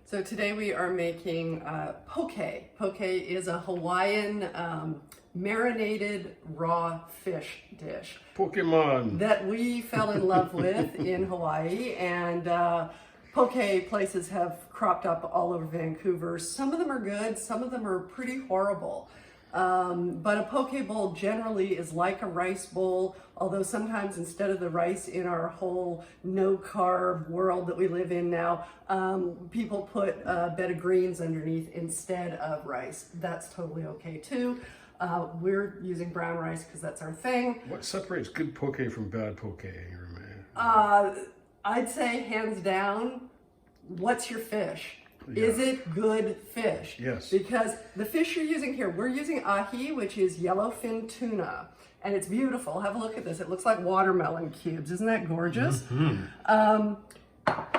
So today we are making poke. Poke is a Hawaiian marinated raw fish dish. Pokemon. That we fell in love with in Hawaii, and poke places have cropped up all over Vancouver. Some of them are good, some of them are pretty horrible. But a poke bowl generally is like a rice bowl, although sometimes instead of the rice in our whole no-carb world that we live in now, people put a bed of greens underneath instead of rice. That's totally okay too. We're using brown rice because that's our thing. What separates good poke from bad poke in your opinion? I'd say hands down, what's your fish? Yeah. Is it good fish? Yes. Because the fish you're using here, we're using ahi, which is yellowfin tuna. And it's beautiful. Have a look at this. It looks like watermelon cubes. Isn't that gorgeous? Mm-hmm.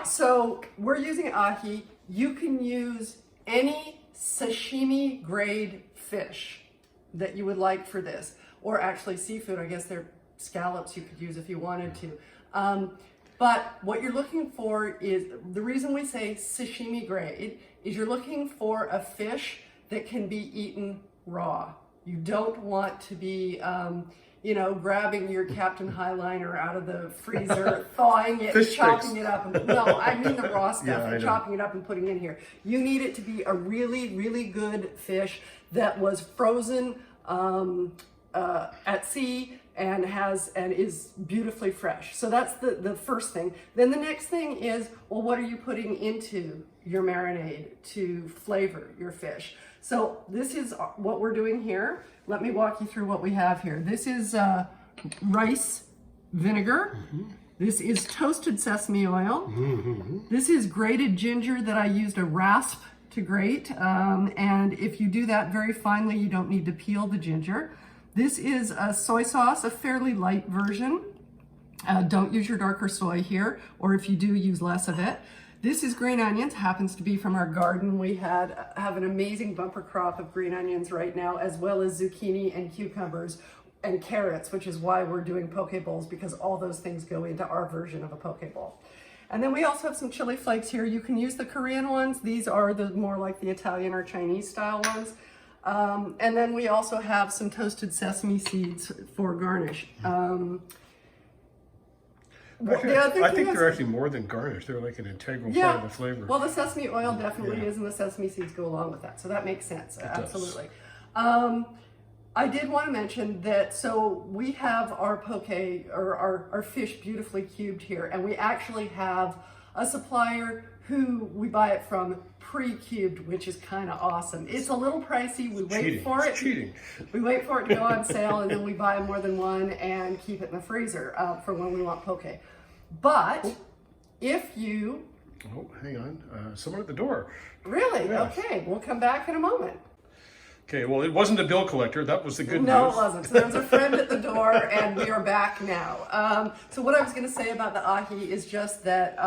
So we're using ahi. You can use any sashimi-grade fish that you would like for this. Or actually seafood. I guess they're scallops you could use if you wanted to. But what you're looking for is, the reason we say sashimi grade is you're looking for a fish that can be eaten raw. You don't want to be, grabbing your Captain Highliner out of the freezer, thawing it, and chopping it up. No, I mean the raw stuff, and chopping it up and putting it in here. You need it to be a really, really good fish that was frozen at sea and is beautifully fresh. So that's the first thing. Then the next thing is, well, what are you putting into your marinade to flavor your fish? So this is what we're doing here. Let me walk you through what we have here. This is rice vinegar. Mm-hmm. This is toasted sesame oil. Mm-hmm. This is grated ginger that I used a rasp to grate. And if you do that very finely, you don't need to peel the ginger. This is a soy sauce, a fairly light version. Don't use your darker soy here, or if you do, use less of it. This is green onions, happens to be from our garden. We have an amazing bumper crop of green onions right now, as well as zucchini and cucumbers and carrots, which is why we're doing poke bowls, because all those things go into our version of a poke bowl. And then we also have some chili flakes here. You can use the Korean ones. These are the more like the Italian or Chinese style ones. And then we also have some toasted sesame seeds for garnish. I think they're actually more than garnish. They're like an integral part of the flavor. Well, the sesame oil definitely is, and the sesame seeds go along with that. So that makes sense. Absolutely. I did want to mention that, so we have our poke, or our fish beautifully cubed here, and we actually have a supplier who we buy it from pre-cubed, which is kind of awesome. It's a little pricey. We wait for it. We wait for it to go on sale, and then we buy more than one and keep it in the freezer for when we want poke. But if you... Oh, hang on. Someone at the door. Really? Yes. Okay. We'll come back in a moment. Okay, well, it wasn't a bill collector. That was the good news. No, it wasn't. So there was a friend at the door, and we are back now. So what I was going to say about the ahi is just that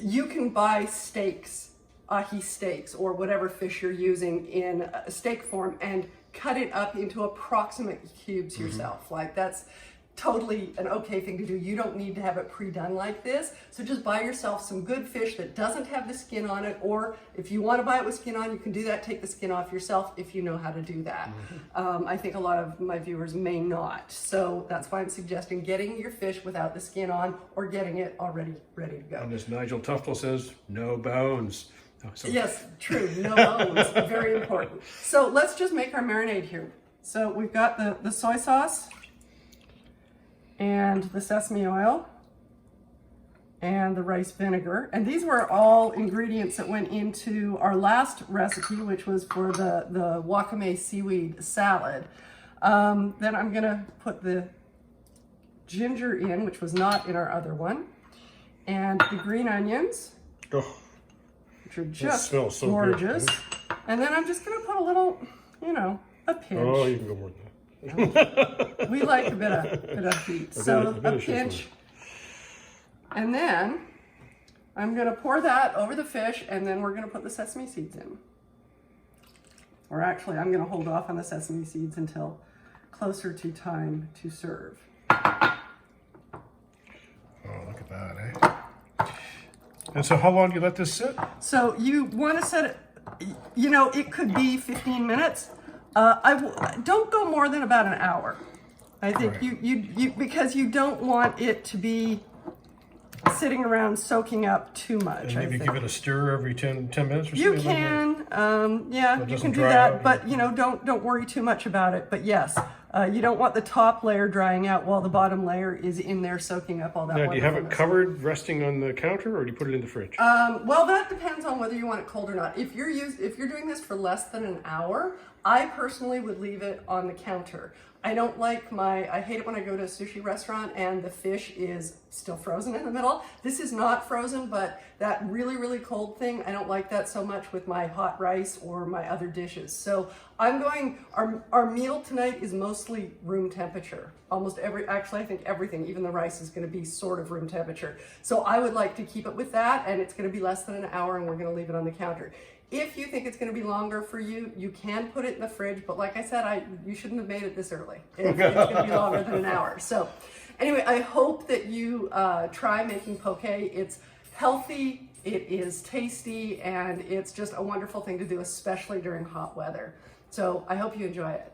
you can buy steaks, ahi steaks, or whatever fish you're using in a steak form, and cut it up into approximate cubes yourself. Like, that's totally an okay thing to do. You don't need to have it pre-done like this. So just buy yourself some good fish that doesn't have the skin on it, or if you want to buy it with skin on, you can do that. Take the skin off yourself if you know how to do that. I think a lot of my viewers may not. So that's why I'm suggesting getting your fish without the skin on, or getting it already ready to go. And as Nigel Tuftle says, no bones. So yes, true, no bones, very important. So let's just make our marinade here. So we've got the soy sauce, and the sesame oil, and the rice vinegar. And these were all ingredients that went into our last recipe, which was for the wakame seaweed salad. Then I'm gonna put the ginger in, which was not in our other one, and the green onions, which are just so gorgeous. Good. And then I'm just gonna put a little, a pinch. Oh, you can go more than that. We like a bit of heat, so a pinch. And then I'm going to pour that over the fish, and then we're going to put the sesame seeds in. Or actually, I'm going to hold off on the sesame seeds until closer to time to serve. Oh, look at that, eh? And so how long do you let this sit? So you want to set it, you know, it could be 15 minutes. Don't go more than about an hour. I think Right. you because you don't want it to be sitting around soaking up too much. And maybe give it a stir every 10 minutes or something? You can, yeah, you can do that, but you know, don't worry too much about it. But yes, you don't want the top layer drying out while the bottom layer is in there soaking up all that. Now, do you have it covered, resting on the counter, or do you put it in the fridge? Well, that depends on whether you want it cold or not. If you're doing this for less than an hour, I personally would leave it on the counter. I hate it when I go to a sushi restaurant and the fish is still frozen in the middle. This is not frozen, but that really, really cold thing, I don't like that so much with my hot rice or my other dishes. So our meal tonight is mostly room temperature. Actually I think everything, even the rice is gonna be sort of room temperature. So I would like to keep it with that, and it's gonna be less than an hour, and we're gonna leave it on the counter. If you think it's going to be longer for you, you can put it in the fridge. But like I said, you shouldn't have made it this early. It's going to be longer than an hour. So anyway, I hope that you try making poke. It's healthy, it is tasty, and it's just a wonderful thing to do, especially during hot weather. So I hope you enjoy it.